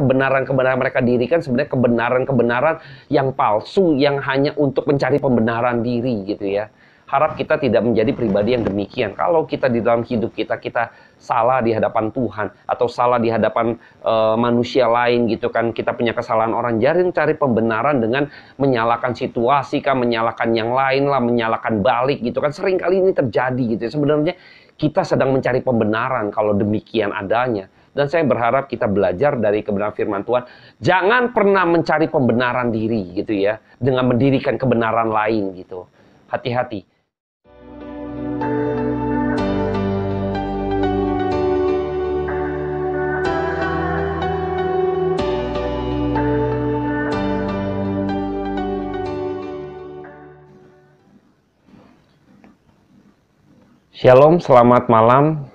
kebenaran-kebenaran mereka dirikan sebenarnya kebenaran-kebenaran yang palsu, yang hanya untuk mencari pembenaran diri gitu ya. Harap kita tidak menjadi pribadi yang demikian. Kalau kita di dalam hidup kita salah di hadapan Tuhan atau salah di hadapan manusia lain gitu kan, kita punya kesalahan orang, jangan cari pembenaran dengan menyalahkan situasi kan, menyalahkan yang lain lah, menyalahkan balik gitu kan. Sering kali ini terjadi gitu ya. Sebenarnya kita sedang mencari pembenaran kalau demikian adanya. Dan saya berharap kita belajar dari kebenaran firman Tuhan. Jangan pernah mencari pembenaran diri gitu ya, dengan mendirikan kebenaran lain gitu. Hati-hati. Shalom, selamat malam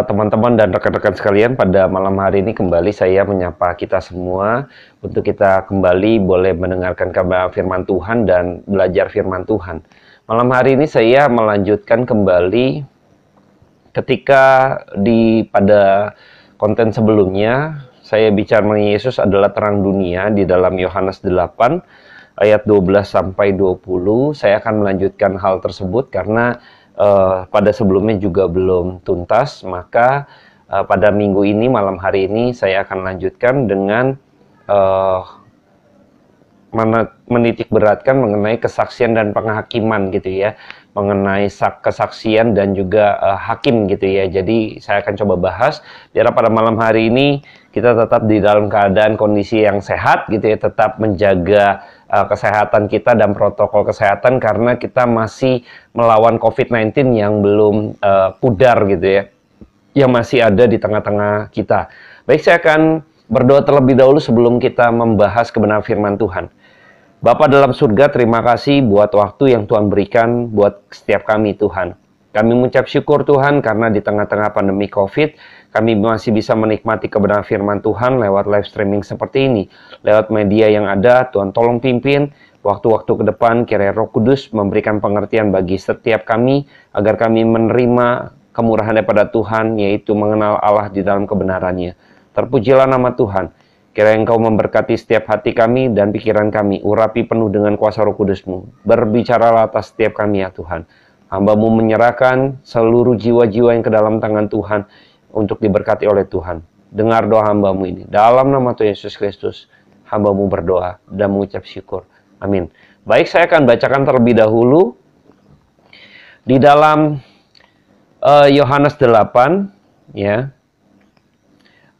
teman-teman dan rekan-rekan sekalian. Pada malam hari ini kembali saya menyapa kita semua untuk kita kembali boleh mendengarkan kabar firman Tuhan dan belajar firman Tuhan. Malam hari ini saya melanjutkan kembali ketika pada konten sebelumnya saya bicara mengenai Yesus adalah terang dunia di dalam Yohanes 8 ayat 12 sampai 20. Saya akan melanjutkan hal tersebut karena pada sebelumnya juga belum tuntas, maka pada minggu ini, malam hari ini saya akan lanjutkan dengan menitik beratkan mengenai kesaksian dan penghakiman gitu ya, mengenai kesaksian dan juga hakim gitu ya. Jadi saya akan coba bahas biar pada malam hari ini kita tetap di dalam keadaan kondisi yang sehat gitu ya, tetap menjaga kesehatan kita dan protokol kesehatan karena kita masih melawan COVID-19 yang belum pudar gitu ya, yang masih ada di tengah-tengah kita. Baik, saya akan berdoa terlebih dahulu sebelum kita membahas kebenaran firman Tuhan. Bapa dalam surga, terima kasih buat waktu yang Tuhan berikan buat setiap kami Tuhan. Kami mengucap syukur Tuhan karena di tengah-tengah pandemi COVID, kami masih bisa menikmati kebenaran firman Tuhan lewat live streaming seperti ini. Lewat media yang ada, Tuhan tolong pimpin waktu-waktu ke depan, kiranya Roh Kudus memberikan pengertian bagi setiap kami, agar kami menerima kemurahan daripada Tuhan, yaitu mengenal Allah di dalam kebenarannya. Terpujilah nama Tuhan. Kiranya Engkau memberkati setiap hati kami dan pikiran kami, urapi penuh dengan kuasa Roh Kudus-Mu. Berbicaralah atas setiap kami ya Tuhan. Hamba-Mu menyerahkan seluruh jiwa-jiwa yang ke dalam tangan Tuhan untuk diberkati oleh Tuhan. Dengar doa hamba-Mu ini. Dalam nama Tuhan Yesus Kristus, hamba-Mu berdoa dan mengucap syukur. Amin. Baik, saya akan bacakan terlebih dahulu di dalam Yohanes 8 ya.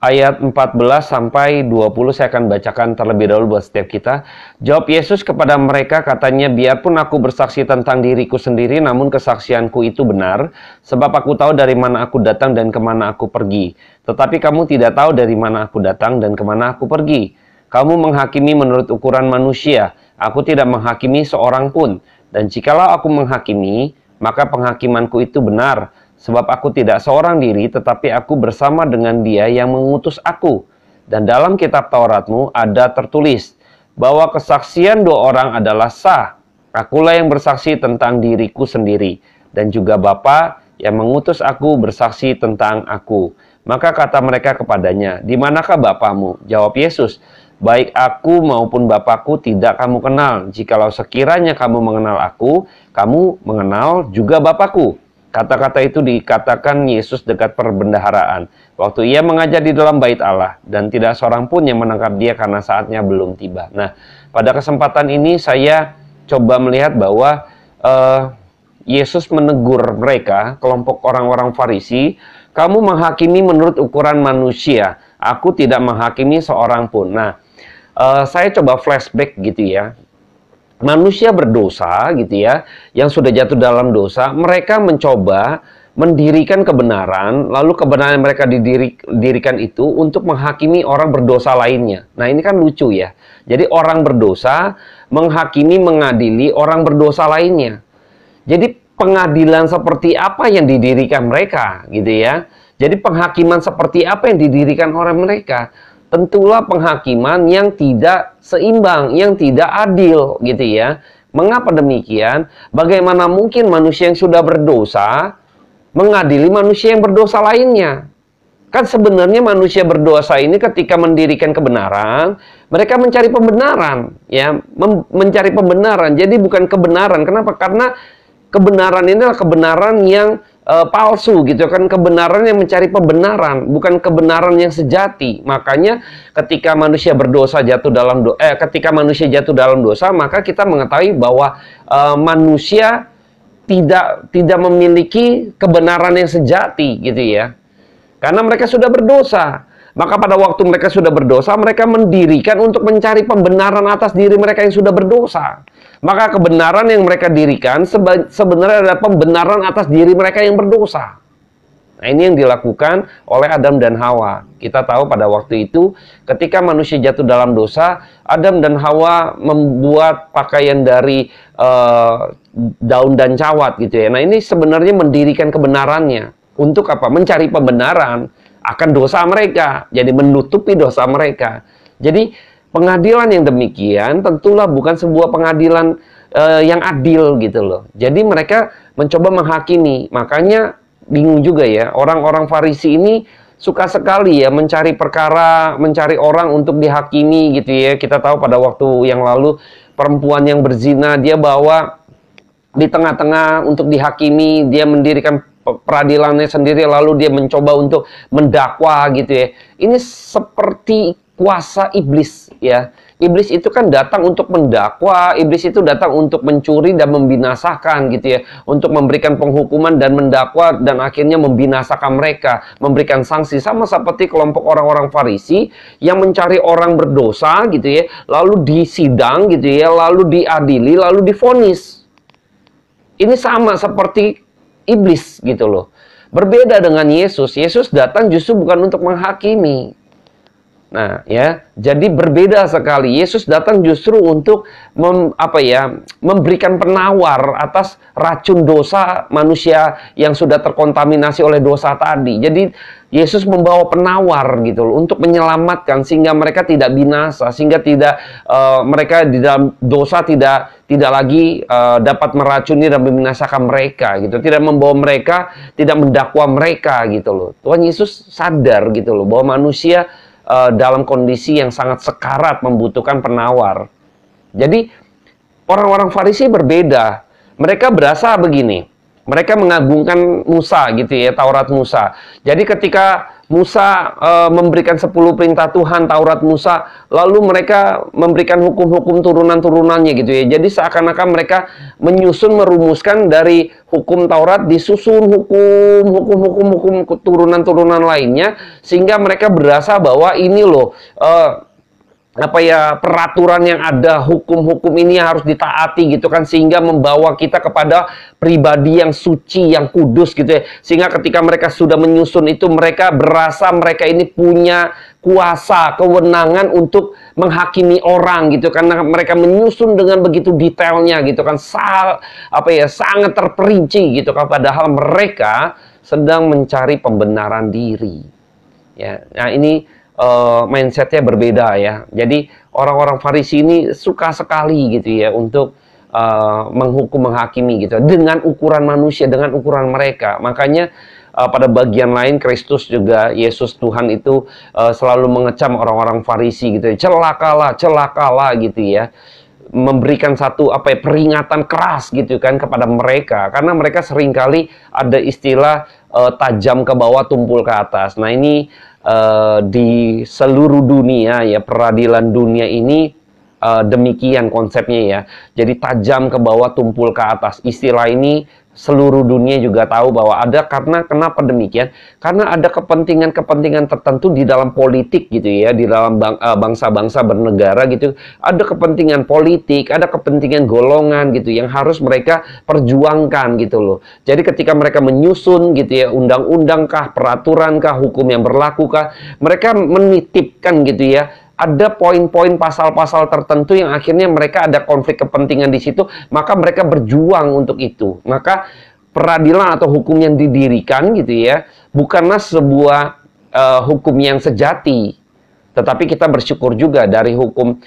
Ayat 14 sampai 20 saya akan bacakan terlebih dahulu buat setiap kita. Jawab Yesus kepada mereka, katanya, biarpun aku bersaksi tentang diriku sendiri, namun kesaksianku itu benar, sebab aku tahu dari mana aku datang dan kemana aku pergi. Tetapi kamu tidak tahu dari mana aku datang dan kemana aku pergi. Kamu menghakimi menurut ukuran manusia, aku tidak menghakimi seorang pun. Dan jikalau aku menghakimi, maka penghakimanku itu benar. Sebab aku tidak seorang diri, tetapi aku bersama dengan Dia yang mengutus aku. Dan dalam kitab Tauratmu ada tertulis, bahwa kesaksian dua orang adalah sah. Akulah yang bersaksi tentang diriku sendiri, dan juga Bapa yang mengutus aku bersaksi tentang aku. Maka kata mereka kepadanya, di manakah Bapamu? Jawab Yesus, baik aku maupun Bapakku tidak kamu kenal. Jikalau sekiranya kamu mengenal aku, kamu mengenal juga Bapakku. Kata-kata itu dikatakan Yesus dekat perbendaharaan, waktu ia mengajar di dalam bait Allah, dan tidak seorang pun yang menangkap dia karena saatnya belum tiba. Nah, pada kesempatan ini saya coba melihat bahwa Yesus menegur mereka, kelompok orang-orang Farisi, kamu menghakimi menurut ukuran manusia, aku tidak menghakimi seorang pun. Nah, saya coba flashback gitu ya. Manusia berdosa gitu ya, yang sudah jatuh dalam dosa, mereka mencoba mendirikan kebenaran, lalu kebenaran mereka didirikan itu untuk menghakimi orang berdosa lainnya. Nah, ini kan lucu ya. Jadi orang berdosa menghakimi, mengadili orang berdosa lainnya. Jadi pengadilan seperti apa yang didirikan mereka gitu ya. Jadi penghakiman seperti apa yang didirikan oleh mereka? Tentulah penghakiman yang tidak seimbang, yang tidak adil gitu ya. Mengapa demikian? Bagaimana mungkin manusia yang sudah berdosa mengadili manusia yang berdosa lainnya? Kan sebenarnya manusia berdosa ini ketika mendirikan kebenaran, mereka mencari pembenaran, ya, mencari pembenaran. Jadi bukan kebenaran. Kenapa? Karena kebenaran ini adalah kebenaran yang palsu gitu kan, kebenaran yang mencari pembenaran, bukan kebenaran yang sejati. Makanya ketika manusia berdosa ketika manusia jatuh dalam dosa, maka kita mengetahui bahwa manusia tidak memiliki kebenaran yang sejati gitu ya. Karena mereka sudah berdosa. Maka pada waktu mereka sudah berdosa, mereka mendirikan untuk mencari pembenaran atas diri mereka yang sudah berdosa. Maka kebenaran yang mereka dirikan sebenarnya adalah pembenaran atas diri mereka yang berdosa. Nah, ini yang dilakukan oleh Adam dan Hawa. Kita tahu pada waktu itu, ketika manusia jatuh dalam dosa, Adam dan Hawa membuat pakaian dari daun dan cawat gitu ya. Nah, ini sebenarnya mendirikan kebenarannya. Untuk apa? Mencari pembenaran akan dosa mereka. Jadi menutupi dosa mereka. Jadi pengadilan yang demikian tentulah bukan sebuah pengadilan yang adil gitu loh. Jadi mereka mencoba menghakimi. Makanya bingung juga ya. Orang-orang Farisi ini suka sekali ya mencari perkara, mencari orang untuk dihakimi gitu ya. Kita tahu pada waktu yang lalu perempuan yang berzina dia bawa di tengah-tengah untuk dihakimi, dia mendirikan peradilannya sendiri, lalu dia mencoba untuk mendakwa gitu ya. Ini seperti kuasa iblis ya. Iblis itu kan datang untuk mendakwa, iblis itu datang untuk mencuri dan membinasakan gitu ya, untuk memberikan penghukuman dan mendakwa dan akhirnya membinasakan mereka, memberikan sanksi. Sama seperti kelompok orang-orang Farisi yang mencari orang berdosa gitu ya, lalu disidang gitu ya, lalu diadili, lalu divonis. Ini sama seperti iblis gitu loh. Berbeda dengan Yesus. Yesus datang justru bukan untuk menghakimi. Nah, ya, jadi berbeda sekali. Yesus datang justru untuk memberikan penawar atas racun dosa manusia yang sudah terkontaminasi oleh dosa tadi. Jadi Yesus membawa penawar gitu loh, untuk menyelamatkan sehingga mereka tidak binasa, sehingga mereka di dalam dosa tidak lagi dapat meracuni dan membinasakan mereka gitu. Tidak membawa mereka, tidak mendakwa mereka gitu loh. Tuhan Yesus sadar gitu loh bahwa manusia dalam kondisi yang sangat sekarat membutuhkan penawar. Jadi orang-orang Farisi berbeda. Mereka berasa begini. Mereka mengagungkan Musa gitu ya, Taurat Musa. Jadi ketika Musa memberikan 10 perintah Tuhan, Taurat Musa, lalu mereka memberikan hukum-hukum turunan-turunannya gitu ya. Jadi seakan-akan mereka merumuskan dari hukum Taurat, disusun hukum turunan-turunan lainnya, sehingga mereka berasa bahwa ini loh peraturan yang ada, hukum-hukum ini yang harus ditaati gitu kan, sehingga membawa kita kepada pribadi yang suci, yang kudus gitu ya. Sehingga ketika mereka sudah menyusun itu, mereka berasa mereka ini punya kuasa, kewenangan untuk menghakimi orang gitu, karena mereka menyusun dengan begitu detailnya gitu kan, sangat terperinci gitu kan, padahal mereka sedang mencari pembenaran diri. Ya, nah ini mindsetnya berbeda ya. Jadi orang-orang Farisi ini suka sekali gitu ya untuk menghukum, menghakimi gitu dengan ukuran manusia, dengan ukuran mereka. Makanya pada bagian lain Kristus juga, Yesus Tuhan itu selalu mengecam orang-orang Farisi gitu ya. Celakalah gitu ya. Memberikan satu peringatan keras gitu kan kepada mereka, karena mereka seringkali ada istilah tajam ke bawah, tumpul ke atas. Nah, ini di seluruh dunia ya, peradilan dunia ini demikian konsepnya ya. Jadi tajam ke bawah, tumpul ke atas. Istilah ini seluruh dunia juga tahu bahwa ada, karena kenapa demikian? Karena ada kepentingan-kepentingan tertentu di dalam politik gitu ya, di dalam bangsa-bangsa bernegara gitu. Ada kepentingan politik, ada kepentingan golongan gitu yang harus mereka perjuangkan gitu loh. Jadi ketika mereka menyusun gitu ya, undang-undang kah, peraturan kah, hukum yang berlaku kah, mereka menitipkan gitu ya, ada poin-poin pasal-pasal tertentu yang akhirnya mereka ada konflik kepentingan di situ, maka mereka berjuang untuk itu. Maka peradilan atau hukum yang didirikan gitu ya, bukanlah sebuah hukum yang sejati, tetapi kita bersyukur juga dari hukum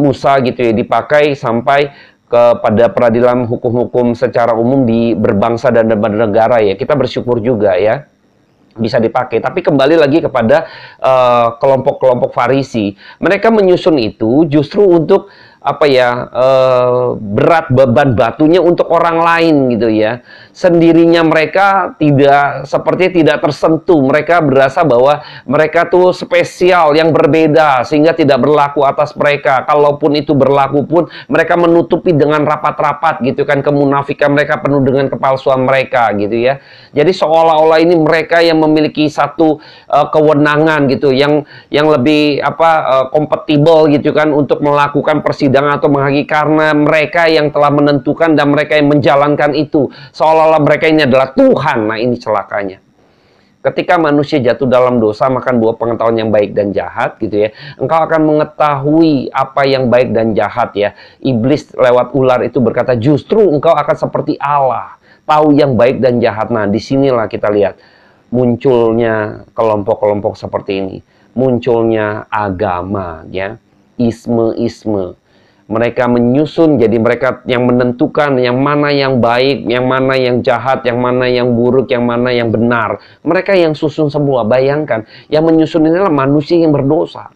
Musa gitu ya, dipakai sampai kepada peradilan hukum-hukum secara umum di berbangsa dan bernegara ya. Kita bersyukur juga ya. bisa dipakai. Tapi kembali lagi kepada kelompok-kelompok Farisi, mereka menyusun itu justru untuk berat beban batunya untuk orang lain gitu ya. Sendirinya mereka tidak tersentuh. Mereka berasa bahwa mereka tuh spesial, yang berbeda, sehingga tidak berlaku atas mereka. Kalaupun itu berlaku pun mereka menutupi dengan rapat-rapat gitu kan, kemunafikan mereka penuh dengan kepalsuan mereka gitu ya. Jadi seolah-olah ini mereka yang memiliki satu kewenangan gitu, yang lebih kompatibel gitu kan untuk melakukan persidangan atau menghakimi, karena mereka yang telah menentukan dan mereka yang menjalankan itu, seolah-olah mereka ini adalah Tuhan. Nah, ini celakanya. Ketika manusia jatuh dalam dosa, makan buah pengetahuan yang baik dan jahat gitu ya, engkau akan mengetahui apa yang baik dan jahat ya. Iblis lewat ular itu berkata, justru engkau akan seperti Allah, tahu yang baik dan jahat. Nah, disinilah kita lihat munculnya kelompok-kelompok seperti ini, munculnya agama ya, isme-isme. Mereka menyusun, jadi mereka yang menentukan yang mana yang baik, yang mana yang jahat, yang mana yang buruk, yang mana yang benar. Mereka yang susun semua. Bayangkan, yang menyusun ini adalah manusia yang berdosa.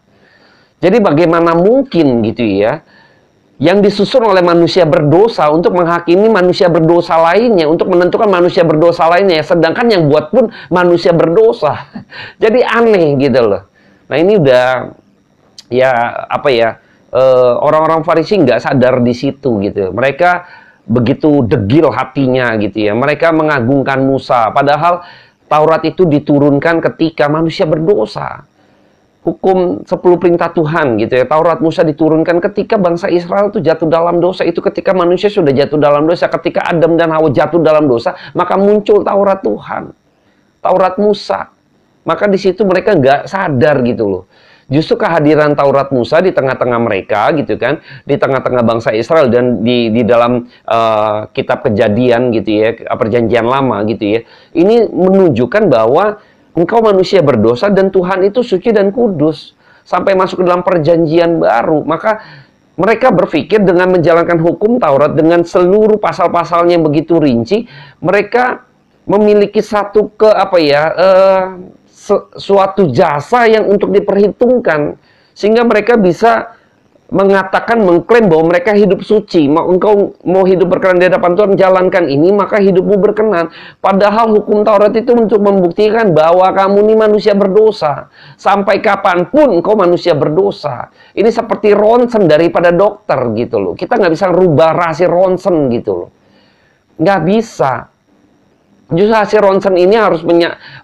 Jadi bagaimana mungkin gitu ya, yang disusun oleh manusia berdosa untuk menghakimi manusia berdosa lainnya, untuk menentukan manusia berdosa lainnya, sedangkan yang buat pun manusia berdosa. Jadi aneh gitu loh. Nah, ini udah orang-orang Farisi nggak sadar di situ gitu. Mereka begitu degil hatinya gitu ya. Mereka mengagungkan Musa, padahal Taurat itu diturunkan ketika manusia berdosa. Hukum 10 perintah Tuhan gitu ya. Taurat Musa diturunkan ketika bangsa Israel itu jatuh dalam dosa. Itu ketika manusia sudah jatuh dalam dosa. Ketika Adam dan Hawa jatuh dalam dosa, maka muncul Taurat Tuhan, Taurat Musa. Maka di situ mereka nggak sadar gitu loh. Justru kehadiran Taurat Musa di tengah-tengah mereka gitu kan, di tengah-tengah bangsa Israel dan di dalam kitab Kejadian gitu ya, Perjanjian Lama gitu ya. Ini menunjukkan bahwa engkau manusia berdosa dan Tuhan itu suci dan kudus. Sampai masuk ke dalam Perjanjian Baru, maka mereka berpikir dengan menjalankan hukum Taurat dengan seluruh pasal-pasalnya yang begitu rinci, mereka memiliki satu suatu jasa yang untuk diperhitungkan, sehingga mereka bisa mengatakan, mengklaim bahwa mereka hidup suci. Engkau mau hidup berkenan di hadapan Tuhan, jalankan ini, maka hidupmu berkenan. Padahal hukum Taurat itu untuk membuktikan bahwa kamu ini manusia berdosa. Sampai kapanpun engkau manusia berdosa. Ini seperti ronsen daripada dokter gitu loh. Kita nggak bisa rubah hasil ronsen gitu loh. Nggak bisa. Justru hasil ronsen ini harus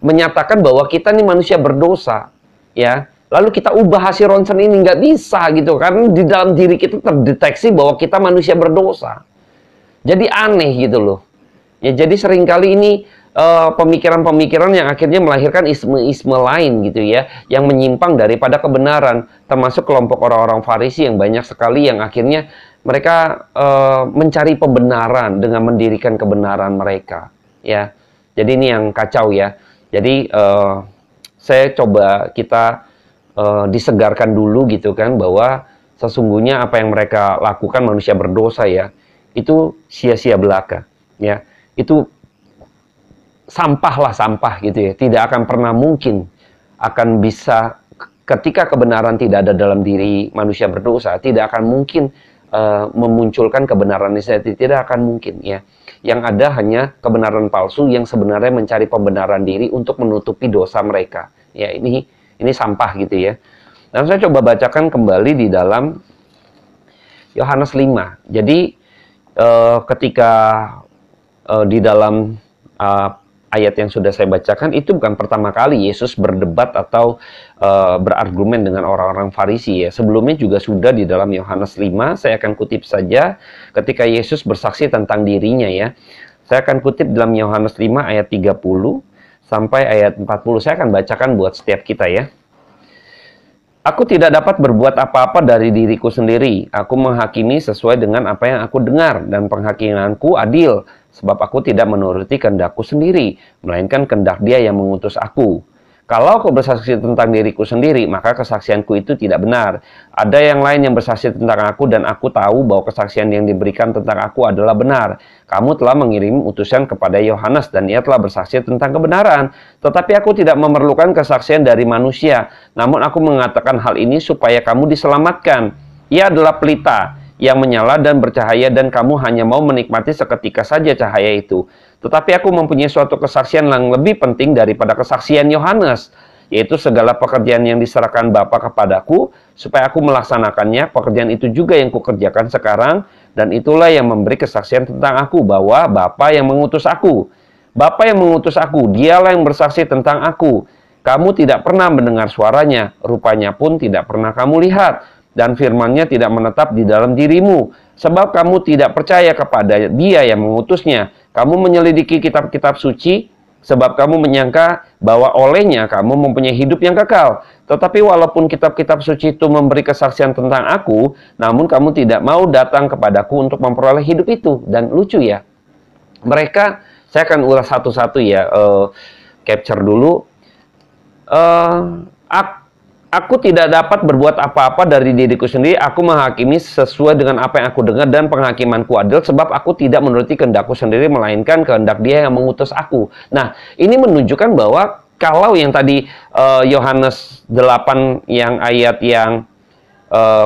menyatakan bahwa kita ini manusia berdosa, ya. Lalu kita ubah hasil ronsen ini, nggak bisa gitu, karena di dalam diri kita terdeteksi bahwa kita manusia berdosa. Jadi aneh gitu loh. Ya, jadi seringkali ini pemikiran-pemikiran yang akhirnya melahirkan isme-isme lain gitu ya, yang menyimpang daripada kebenaran, termasuk kelompok orang-orang Farisi yang banyak sekali yang akhirnya mereka mencari pembenaran dengan mendirikan kebenaran mereka. Ya, jadi ini yang kacau ya. Jadi saya coba kita disegarkan dulu gitu kan, bahwa sesungguhnya apa yang mereka lakukan manusia berdosa ya, itu sia-sia belaka ya. Itu sampah gitu ya. Tidak akan pernah mungkin akan bisa, ketika kebenaran tidak ada dalam diri manusia berdosa, tidak akan mungkin memunculkan kebenaran itu, tidak akan mungkin ya. Yang ada hanya kebenaran palsu yang sebenarnya mencari pembenaran diri untuk menutupi dosa mereka. Ya, ini sampah gitu ya. Dan saya coba bacakan kembali di dalam Yohanes 5. Jadi ketika di dalam ayat yang sudah saya bacakan, itu bukan pertama kali Yesus berdebat atau berargumen dengan orang-orang Farisi ya. Sebelumnya juga sudah di dalam Yohanes 5, saya akan kutip saja ketika Yesus bersaksi tentang dirinya ya. Saya akan kutip dalam Yohanes 5 ayat 30 sampai ayat 40. Saya akan bacakan buat setiap kita ya. Aku tidak dapat berbuat apa-apa dari diriku sendiri. Aku menghakimi sesuai dengan apa yang aku dengar, dan penghakimanku adil, sebab aku tidak menuruti kehendakku sendiri, melainkan kehendak Dia yang mengutus aku. Kalau aku bersaksi tentang diriku sendiri, maka kesaksianku itu tidak benar. Ada yang lain yang bersaksi tentang aku dan aku tahu bahwa kesaksian yang diberikan tentang aku adalah benar. Kamu telah mengirim utusan kepada Yohanes dan ia telah bersaksi tentang kebenaran. Tetapi aku tidak memerlukan kesaksian dari manusia. Namun aku mengatakan hal ini supaya kamu diselamatkan. Ia adalah pelita yang menyala dan bercahaya dan kamu hanya mau menikmati seketika saja cahaya itu. Tetapi aku mempunyai suatu kesaksian yang lebih penting daripada kesaksian Yohanes, yaitu segala pekerjaan yang diserahkan Bapa kepadaku, supaya aku melaksanakannya. Pekerjaan itu juga yang kukerjakan sekarang, dan itulah yang memberi kesaksian tentang aku, bahwa Bapa yang mengutus aku. Bapa yang mengutus aku, dialah yang bersaksi tentang aku. Kamu tidak pernah mendengar suaranya, rupanya pun tidak pernah kamu lihat. Dan firman-Nya tidak menetap di dalam dirimu, sebab kamu tidak percaya kepada Dia yang mengutusnya. Kamu menyelidiki kitab-kitab suci, sebab kamu menyangka bahwa olehnya kamu mempunyai hidup yang kekal. Tetapi walaupun kitab-kitab suci itu memberi kesaksian tentang aku, namun kamu tidak mau datang kepadaku untuk memperoleh hidup itu. Dan lucu ya, mereka, saya akan ulas satu-satu ya, capture dulu. Aku tidak dapat berbuat apa-apa dari diriku sendiri. Aku menghakimi sesuai dengan apa yang aku dengar dan penghakimanku adil sebab aku tidak menuruti kehendakku sendiri melainkan kehendak Dia yang mengutus aku. Nah, ini menunjukkan bahwa kalau yang tadi Yohanes 8 yang ayat yang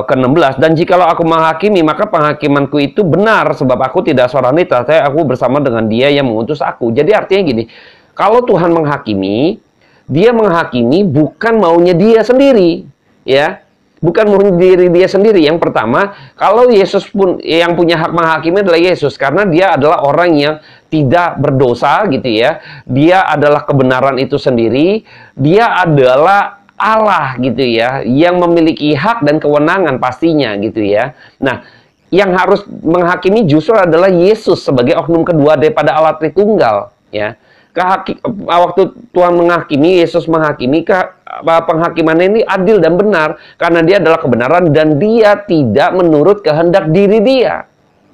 ke-16, dan jikalau aku menghakimi maka penghakimanku itu benar sebab aku tidak seorang diri, tetapi aku bersama dengan Dia yang mengutus aku. Jadi artinya gini, kalau Tuhan menghakimi, Dia menghakimi bukan maunya Dia sendiri, ya, bukan maunya diri Dia sendiri. Yang pertama, kalau Yesus pun yang punya hak menghakimi adalah Yesus, karena Dia adalah orang yang tidak berdosa, gitu ya. Dia adalah kebenaran itu sendiri. Dia adalah Allah, gitu ya, yang memiliki hak dan kewenangan pastinya, gitu ya. Nah, yang harus menghakimi justru adalah Yesus sebagai oknum kedua daripada Allah Tritunggal, ya. Waktu Tuhan menghakimi, Yesus menghakimi, penghakimannya ini adil dan benar karena Dia adalah kebenaran dan Dia tidak menurut kehendak diri Dia,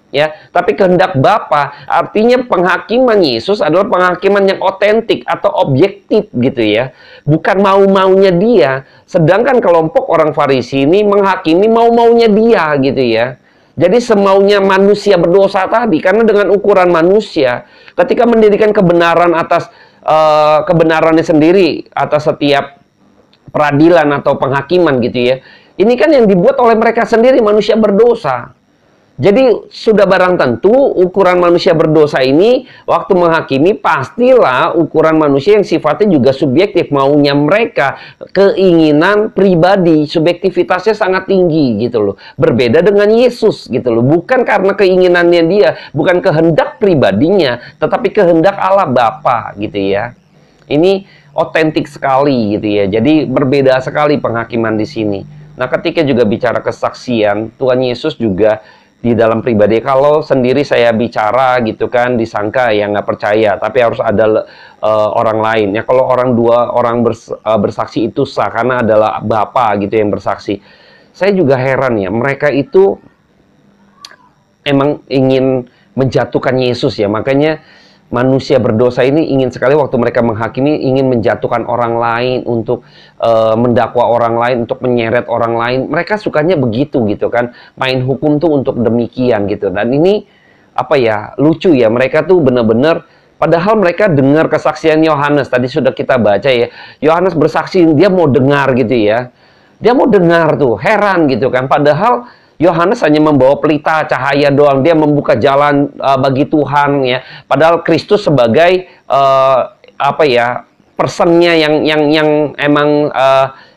ya, tapi kehendak Bapa. Artinya penghakiman Yesus adalah penghakiman yang otentik atau objektif, gitu ya, bukan mau-maunya Dia. Sedangkan kelompok orang Farisi ini menghakimi mau-maunya Dia, gitu ya. Jadi semaunya manusia berdosa tadi, karena dengan ukuran manusia, ketika mendirikan kebenaran atas kebenarannya sendiri, atas setiap peradilan atau penghakiman, gitu ya, ini kan yang dibuat oleh mereka sendiri, manusia berdosa. Jadi sudah barang tentu ukuran manusia berdosa ini waktu menghakimi pastilah ukuran manusia yang sifatnya juga subjektif, maunya mereka, keinginan pribadi, subjektivitasnya sangat tinggi, gitu loh. Berbeda dengan Yesus, gitu loh. Bukan karena keinginannya Dia, bukan kehendak pribadinya, tetapi kehendak Allah Bapa, gitu ya. Ini otentik sekali, gitu ya. Jadi berbeda sekali penghakiman di sini. Nah, ketika juga bicara kesaksian, Tuhan Yesus juga di dalam pribadi, kalau sendiri saya bicara gitu kan, disangka ya nggak percaya, tapi harus ada orang lain. Ya kalau dua orang bersaksi itu sah, karena adalah Bapa gitu yang bersaksi. Saya juga heran ya, mereka itu emang ingin menjatuhkan Yesus ya, makanya manusia berdosa ini ingin sekali waktu mereka menghakimi, ingin menjatuhkan orang lain, untuk mendakwa orang lain, untuk menyeret orang lain. Mereka sukanya begitu, gitu kan. Main hukum tuh untuk demikian, gitu. Dan ini, apa ya, lucu ya. Mereka tuh benar-benar, padahal mereka dengar kesaksian Yohanes. Tadi sudah kita baca ya. Yohanes bersaksi, dia mau dengar, gitu ya. Dia mau dengar tuh, heran gitu kan. Padahal Yohanes hanya membawa pelita cahaya doang, dia membuka jalan bagi Tuhan, ya. Padahal Kristus sebagai apa ya, personnya yang emang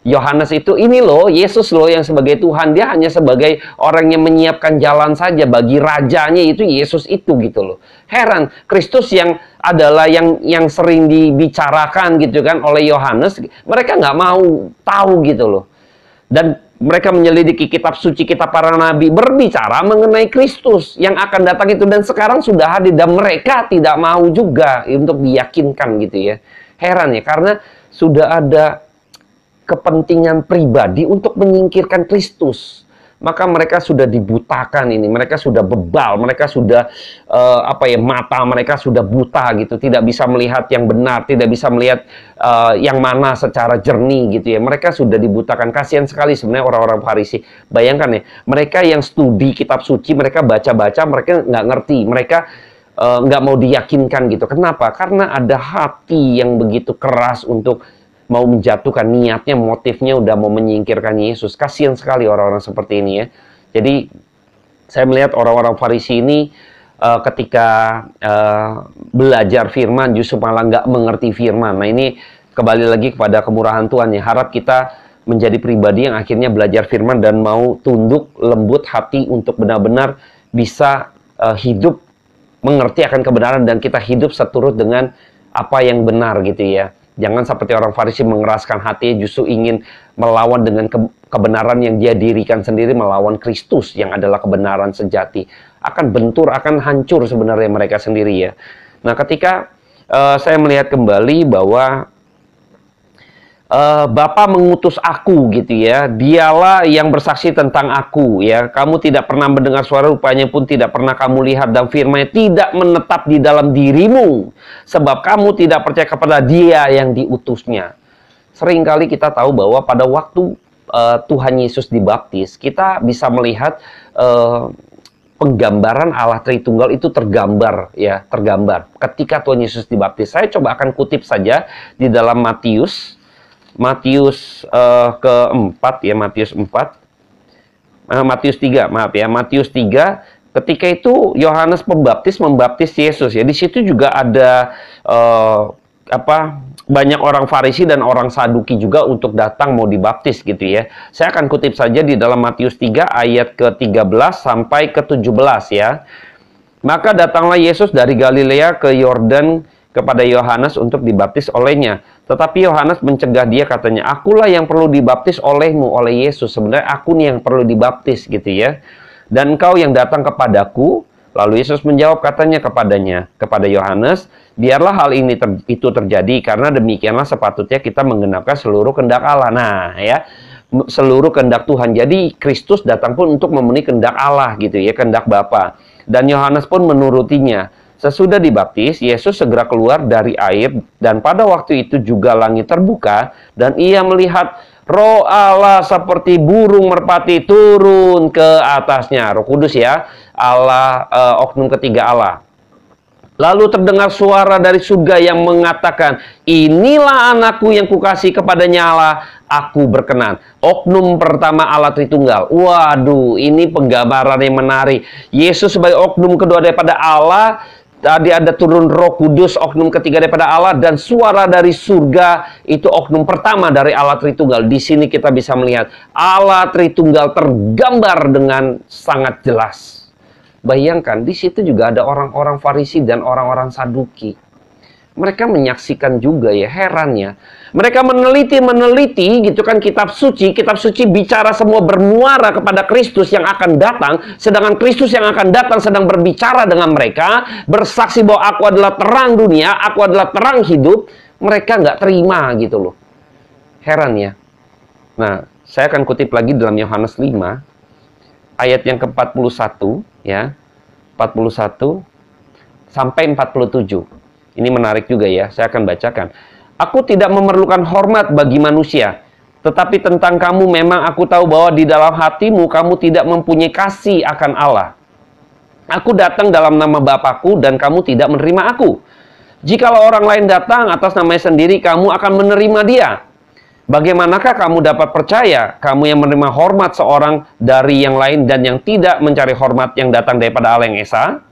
Yohanes itu ini loh, Yesus loh yang sebagai Tuhan, dia hanya sebagai orang yang menyiapkan jalan saja bagi rajanya, itu Yesus itu, gitu loh. Heran, Kristus yang adalah yang sering dibicarakan gitu kan oleh Yohanes, mereka nggak mau tahu, gitu loh. Dan mereka menyelidiki kitab suci, kitab para nabi, berbicara mengenai Kristus yang akan datang itu, dan sekarang sudah hadir, dan mereka tidak mau juga untuk diyakinkan, gitu ya. Heran ya, karena sudah ada kepentingan pribadi untuk menyingkirkan Kristus. maka mereka sudah dibutakan ini, mereka sudah bebal, mereka sudah mata mereka sudah buta gitu, tidak bisa melihat yang benar, tidak bisa melihat yang mana secara jernih gitu ya. Mereka sudah dibutakan. Kasihan sekali sebenarnya orang-orang Farisi. Bayangkan ya, mereka yang studi kitab suci, mereka baca-baca, mereka nggak ngerti, mereka nggak mau diyakinkan gitu. Kenapa? Karena ada hati yang begitu keras untuk mau menjatuhkan, niatnya, motifnya udah mau menyingkirkan Yesus. Kasihan sekali orang-orang seperti ini ya. Jadi saya melihat orang-orang Farisi ini ketika belajar firman justru malah nggak mengerti firman. Nah ini kembali lagi kepada kemurahan Tuhan ya. Harap kita menjadi pribadi yang akhirnya belajar firman dan mau tunduk lembut hati untuk benar-benar bisa hidup mengerti akan kebenaran dan kita hidup seturut dengan apa yang benar gitu ya. Jangan seperti orang Farisi mengeraskan hati, justru ingin melawan dengan kebenaran yang dia dirikan sendiri, melawan Kristus yang adalah kebenaran sejati. Akan bentur, akan hancur sebenarnya mereka sendiri ya. Nah ketika saya melihat kembali bahwa Bapa mengutus aku gitu ya, dialah yang bersaksi tentang aku ya. Kamu tidak pernah mendengar suara, rupanya pun tidak pernah kamu lihat, dan firman-Nya tidak menetap di dalam dirimu, sebab kamu tidak percaya kepada Dia yang diutusnya. Seringkali kita tahu bahwa pada waktu Tuhan Yesus dibaptis, kita bisa melihat penggambaran Allah Tritunggal itu tergambar ya, tergambar ketika Tuhan Yesus dibaptis. Saya coba akan kutip saja di dalam Matius keempat ya, Matius 3, maaf ya, Matius 3, ketika itu Yohanes Pembaptis membaptis Yesus ya. Di situ juga ada banyak orang Farisi dan orang Saduki juga untuk datang mau dibaptis gitu ya. Saya akan kutip saja di dalam Matius 3 ayat ke-13 sampai ke-17 ya. Maka datanglah Yesus dari Galilea ke Yordan kepada Yohanes untuk dibaptis olehnya. Tetapi Yohanes mencegah dia, katanya, akulah yang perlu dibaptis olehmu, oleh Yesus. Sebenarnya aku nih yang perlu dibaptis gitu ya. Dan engkau yang datang kepadaku. Lalu Yesus menjawab, katanya kepada Yohanes, biarlah hal ini itu terjadi, karena demikianlah sepatutnya kita menggenapkan seluruh kehendak Allah. Nah ya, seluruh kehendak Tuhan. Jadi Kristus datang pun untuk memenuhi kehendak Allah gitu ya, kehendak Bapa. Dan Yohanes pun menurutinya. Sesudah dibaptis, Yesus segera keluar dari air, dan pada waktu itu juga langit terbuka, dan ia melihat Roh Allah seperti burung merpati turun ke atasnya. Roh Kudus ya, Allah, oknum ketiga Allah. Lalu terdengar suara dari surga yang mengatakan, inilah anakku yang kukasih, kepadanya Allah aku berkenan. Oknum pertama Allah Tritunggal. Waduh, ini penggambaran yang menarik. Yesus sebagai oknum kedua daripada Allah. Tadi ada turun Roh Kudus, oknum ketiga daripada Allah, dan suara dari surga itu oknum pertama dari Allah Tritunggal. Di sini kita bisa melihat Allah Tritunggal tergambar dengan sangat jelas. Bayangkan, di situ juga ada orang-orang Farisi dan orang-orang Saduki. Mereka menyaksikan juga ya, herannya. Mereka meneliti gitu kan kitab suci bicara semua bermuara kepada Kristus yang akan datang, sedangkan Kristus yang akan datang sedang berbicara dengan mereka, bersaksi bahwa aku adalah terang dunia, aku adalah terang hidup. Mereka nggak terima gitu loh. Heran ya. Nah, saya akan kutip lagi dalam Yohanes 5, ayat yang ke-41 ya, 41 sampai 47. Ini menarik juga ya, saya akan bacakan. Aku tidak memerlukan hormat bagi manusia, tetapi tentang kamu memang aku tahu bahwa di dalam hatimu kamu tidak mempunyai kasih akan Allah. Aku datang dalam nama Bapakku dan kamu tidak menerima aku. Jikalau orang lain datang atas namanya sendiri, kamu akan menerima dia. Bagaimanakah kamu dapat percaya, kamu yang menerima hormat seorang dari yang lain dan yang tidak mencari hormat yang datang daripada Allah yang Esa?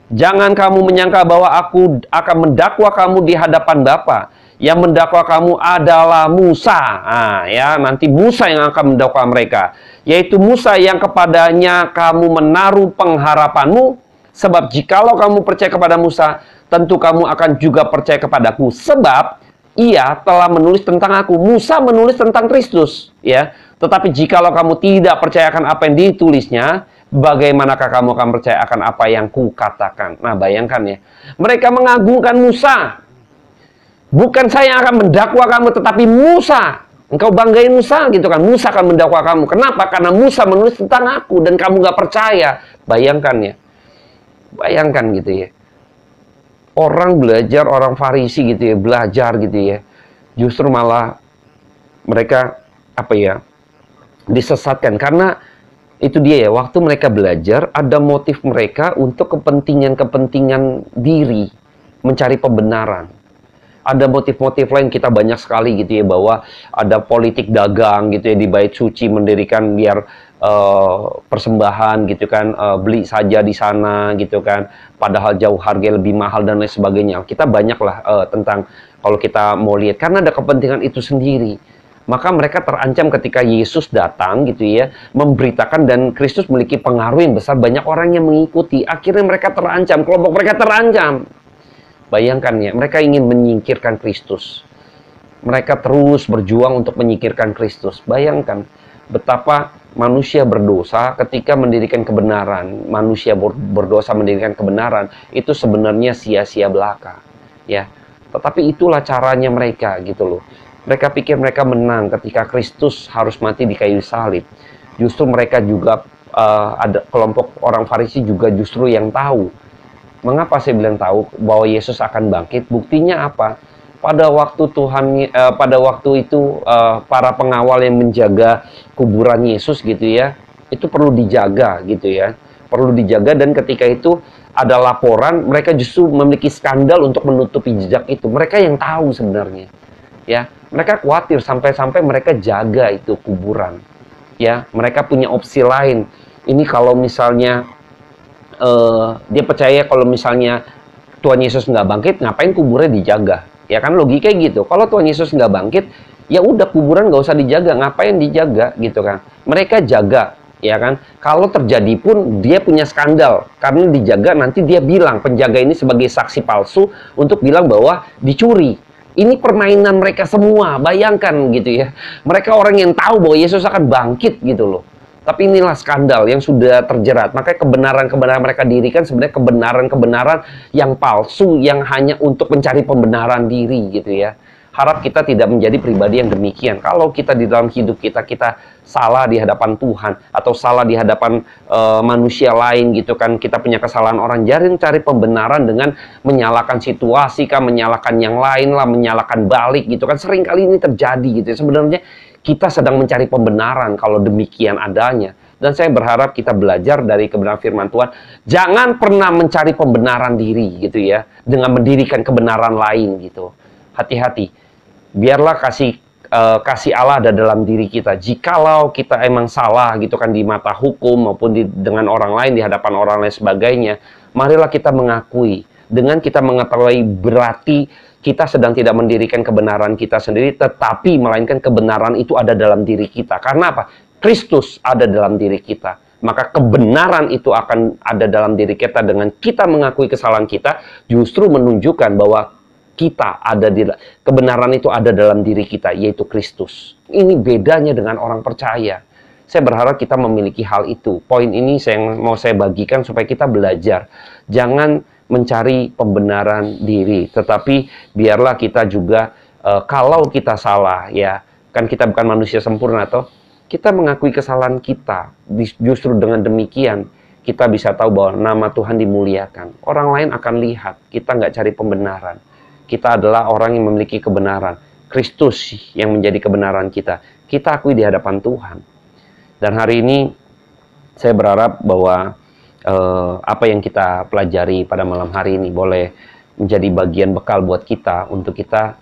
Jangan kamu menyangka bahwa aku akan mendakwa kamu di hadapan Bapa. Yang mendakwa kamu adalah Musa. Nah, ya, nanti Musa yang akan mendakwa mereka. Yaitu Musa yang kepadanya kamu menaruh pengharapanmu. Sebab jikalau kamu percaya kepada Musa, tentu kamu akan juga percaya kepadaku. Sebab ia telah menulis tentang aku. Musa menulis tentang Kristus, ya. Tetapi jikalau kamu tidak percayakan apa yang ditulisnya, bagaimanakah kamu akan percaya akan apa yang kukatakan? Nah, bayangkan ya. Mereka mengagungkan Musa. Bukan saya yang akan mendakwa kamu, tetapi Musa. Engkau banggain Musa gitu kan. Musa akan mendakwa kamu. Kenapa? Karena Musa menulis tentang aku dan kamu gak percaya. Bayangkan ya. Bayangkan gitu ya. Orang belajar, orang Farisi gitu ya, belajar gitu ya. Justru malah mereka disesatkan. Karena itu dia ya, waktu mereka belajar, ada motif mereka untuk kepentingan-kepentingan diri, mencari pembenaran. Ada motif-motif lain, kita banyak sekali gitu ya, bahwa ada politik dagang gitu ya, di bait suci mendirikan biar persembahan gitu kan, beli saja di sana gitu kan, padahal jauh harga lebih mahal dan lain sebagainya. Kita banyak lah tentang, kalau kita mau lihat, karena ada kepentingan itu sendiri. Maka mereka terancam ketika Yesus datang gitu ya, memberitakan, dan Kristus memiliki pengaruh yang besar, banyak orang yang mengikuti. Akhirnya mereka terancam, kelompok mereka terancam. Bayangkan ya, mereka ingin menyingkirkan Kristus. Mereka terus berjuang untuk menyingkirkan Kristus. Bayangkan betapa manusia berdosa ketika mendirikan kebenaran. Manusia berdosa mendirikan kebenaran, itu sebenarnya sia-sia belaka. Ya, tetapi itulah caranya mereka gitu loh. Mereka pikir mereka menang ketika Kristus harus mati di kayu salib. Justru mereka juga, ada kelompok orang Farisi juga justru yang tahu. Mengapa saya bilang tahu bahwa Yesus akan bangkit? Buktinya apa? Pada waktu pada waktu itu para pengawal yang menjaga kuburan Yesus gitu ya, itu perlu dijaga gitu ya, perlu dijaga. Dan ketika itu ada laporan, mereka justru memiliki skandal untuk menutupi jejak itu. Mereka yang tahu sebenarnya, ya. Mereka khawatir sampai-sampai mereka jaga itu kuburan, ya. Mereka punya opsi lain. Ini kalau misalnya dia percaya kalau misalnya Tuhan Yesus nggak bangkit, ngapain kuburnya dijaga? Ya kan, logikanya gitu. Kalau Tuhan Yesus nggak bangkit, ya udah kuburan nggak usah dijaga. Ngapain dijaga gitu kan? Mereka jaga, ya kan? Kalau terjadi pun dia punya skandal karena dijaga. Nanti dia bilang, penjaga ini sebagai saksi palsu untuk bilang bahwa dicuri. Ini permainan mereka semua. Bayangkan gitu ya. Mereka orang yang tahu bahwa Yesus akan bangkit gitu loh. Tapi inilah skandal yang sudah terjerat. Makanya kebenaran-kebenaran mereka dirikan sebenarnya kebenaran-kebenaran yang palsu, yang hanya untuk mencari pembenaran diri gitu ya. Harap kita tidak menjadi pribadi yang demikian. Kalau kita di dalam hidup kita salah di hadapan Tuhan, atau salah di hadapan manusia lain gitu kan, kita punya kesalahan orang, jangan cari pembenaran dengan menyalahkan situasi kah, menyalahkan yang lain lah, menyalahkan balik gitu kan. Sering kali ini terjadi gitu ya. Sebenarnya kita sedang mencari pembenaran kalau demikian adanya. Dan saya berharap kita belajar dari kebenaran firman Tuhan. Jangan pernah mencari pembenaran diri gitu ya, dengan mendirikan kebenaran lain gitu. Hati-hati. Biarlah kasih Allah ada dalam diri kita. Jikalau kita emang salah gitu kan di mata hukum maupun dengan orang lain, di hadapan orang lain sebagainya, marilah kita mengakui. Dengan kita mengetahui berarti kita sedang tidak mendirikan kebenaran kita sendiri, tetapi melainkan kebenaran itu ada dalam diri kita. Karena apa? Kristus ada dalam diri kita. Maka kebenaran itu akan ada dalam diri kita. Dengan kita mengakui kesalahan kita, justru menunjukkan bahwa kita ada di kebenaran itu ada dalam diri kita, yaitu Kristus. Ini bedanya dengan orang percaya. Saya berharap kita memiliki hal itu. Poin ini mau saya bagikan supaya kita belajar. Jangan mencari pembenaran diri, tetapi biarlah kita juga kalau kita salah, ya kan, kita bukan manusia sempurna, toh kita mengakui kesalahan kita. Justru dengan demikian kita bisa tahu bahwa nama Tuhan dimuliakan. Orang lain akan lihat kita nggak cari pembenaran. Kita adalah orang yang memiliki kebenaran. Kristus yang menjadi kebenaran kita. Kita akui di hadapan Tuhan. Dan hari ini saya berharap bahwa apa yang kita pelajari pada malam hari ini boleh menjadi bagian bekal buat kita, untuk kita,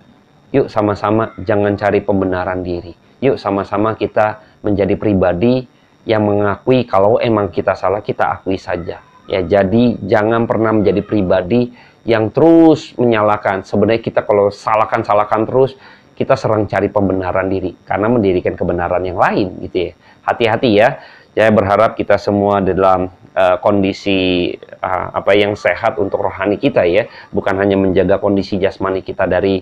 yuk sama-sama jangan cari pembenaran diri. Yuk sama-sama kita menjadi pribadi yang mengakui kalau emang kita salah, kita akui saja. Ya, jadi jangan pernah menjadi pribadi yang terus menyalahkan. Sebenarnya kita kalau salahkan terus, kita serang cari pembenaran diri karena mendirikan kebenaran yang lain gitu ya. Hati-hati ya. Saya berharap kita semua dalam kondisi yang sehat untuk rohani kita ya, bukan hanya menjaga kondisi jasmani kita dari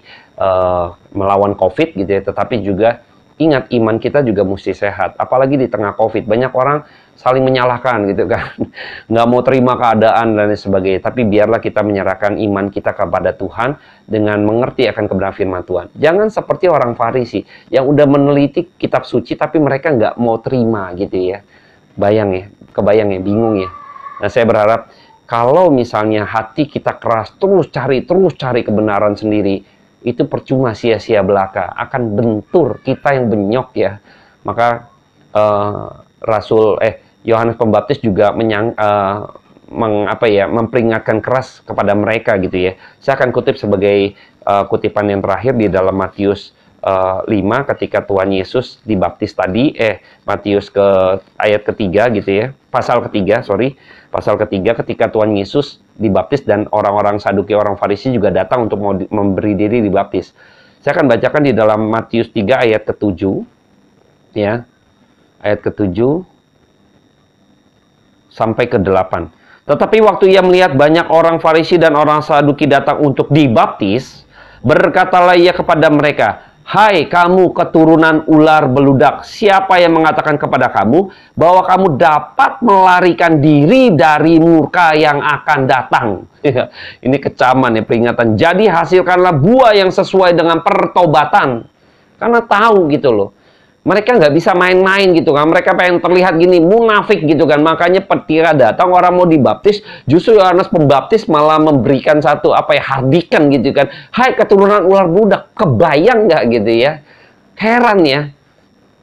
melawan COVID gitu ya, tetapi juga Ingat, iman kita juga mesti sehat. Apalagi di tengah COVID, banyak orang saling menyalahkan gitu kan. Nggak mau terima keadaan dan lain sebagainya. Tapi biarlah kita menyerahkan iman kita kepada Tuhan dengan mengerti akan kebenaran firman Tuhan. Jangan seperti orang Farisi yang udah meneliti kitab suci tapi mereka nggak mau terima gitu ya. Kebayang ya, bingung ya. Nah, saya berharap kalau misalnya hati kita keras, terus cari kebenaran sendiri, itu percuma, sia-sia belaka, akan bentur kita yang benyok ya. Maka Yohanes Pembaptis juga memperingatkan keras kepada mereka gitu ya. Saya akan kutip sebagai kutipan yang terakhir di dalam Matius 5 ketika Tuhan Yesus dibaptis tadi, Matius ayat ketiga gitu ya, pasal ketiga ketika Tuhan Yesus dibaptis dan orang-orang Saduki, orang Farisi juga datang untuk mau memberi diri dibaptis. Saya akan bacakan di dalam Matius 3 ayat ke-7 ya, ayat ke-7 sampai ke-8. Tetapi waktu ia melihat banyak orang Farisi dan orang Saduki datang untuk dibaptis, berkatalah ia kepada mereka, "Hai kamu keturunan ular beludak, siapa yang mengatakan kepada kamu bahwa kamu dapat melarikan diri dari murka yang akan datang?" Ini kecaman ya, peringatan. Jadi hasilkanlah buah yang sesuai dengan pertobatan. Karena tahu gitu loh. Mereka nggak bisa main-main gitu kan. Mereka pengen terlihat gini, munafik gitu kan. Makanya petira datang, orang mau dibaptis. Justru Yohanes Pembaptis malah memberikan satu hardikan gitu kan. Hai keturunan ular budak. Kebayang nggak gitu ya. Heran ya.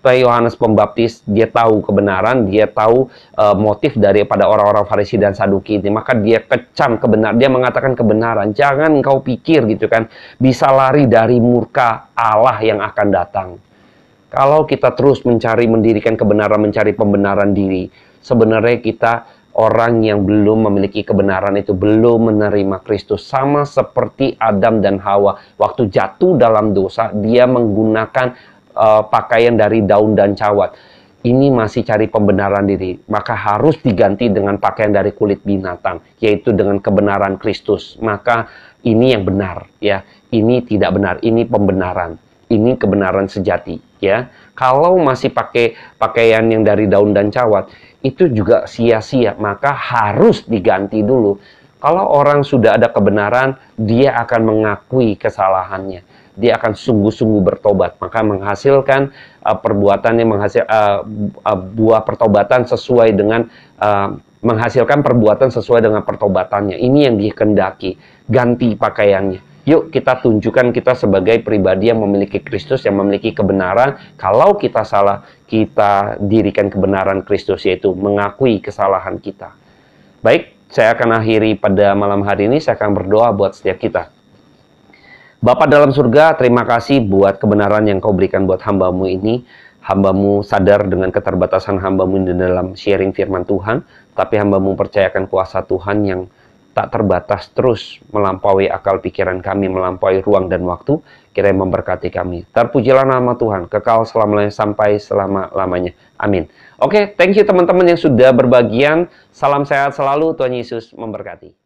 Pak Yohanes Pembaptis, dia tahu kebenaran, dia tahu motif daripada orang-orang Farisi dan Saduki ini. Maka dia kecam kebenaran, dia mengatakan kebenaran. Jangan kau pikir gitu kan, bisa lari dari murka Allah yang akan datang. Kalau kita terus mendirikan kebenaran, mencari pembenaran diri, sebenarnya kita orang yang belum memiliki kebenaran itu, belum menerima Kristus. Sama seperti Adam dan Hawa. Waktu jatuh dalam dosa, dia menggunakan pakaian dari daun dan cawat. Ini masih cari pembenaran diri. Maka harus diganti dengan pakaian dari kulit binatang, yaitu dengan kebenaran Kristus. Maka ini yang benar, ya. Ini tidak benar, ini pembenaran. Ini kebenaran sejati, ya. Kalau masih pakai pakaian yang dari daun dan cawat, itu juga sia-sia, maka harus diganti dulu. Kalau orang sudah ada kebenaran, dia akan mengakui kesalahannya. Dia akan sungguh-sungguh bertobat, maka menghasilkan buah pertobatan sesuai dengan menghasilkan perbuatan sesuai dengan pertobatannya. Ini yang dikehendaki. Ganti pakaiannya. Yuk kita tunjukkan kita sebagai pribadi yang memiliki Kristus, yang memiliki kebenaran. Kalau kita salah, kita dirikan kebenaran Kristus, yaitu mengakui kesalahan kita. Baik, saya akan akhiri pada malam hari ini. Saya akan berdoa buat setiap kita. Bapa dalam surga, terima kasih buat kebenaran yang kau berikan buat hamba-Mu ini. Hamba-Mu sadar dengan keterbatasan hamba-Mu di dalam sharing firman Tuhan. Tapi hamba-Mu percayakan kuasa Tuhan yang tak terbatas terus melampaui akal pikiran kami, melampaui ruang dan waktu, kiranya memberkati kami. Terpujilah nama Tuhan, kekal selama-lamanya sampai selama-lamanya. Amin. Oke, thank you teman-teman yang sudah berbagian. Salam sehat selalu, Tuhan Yesus memberkati.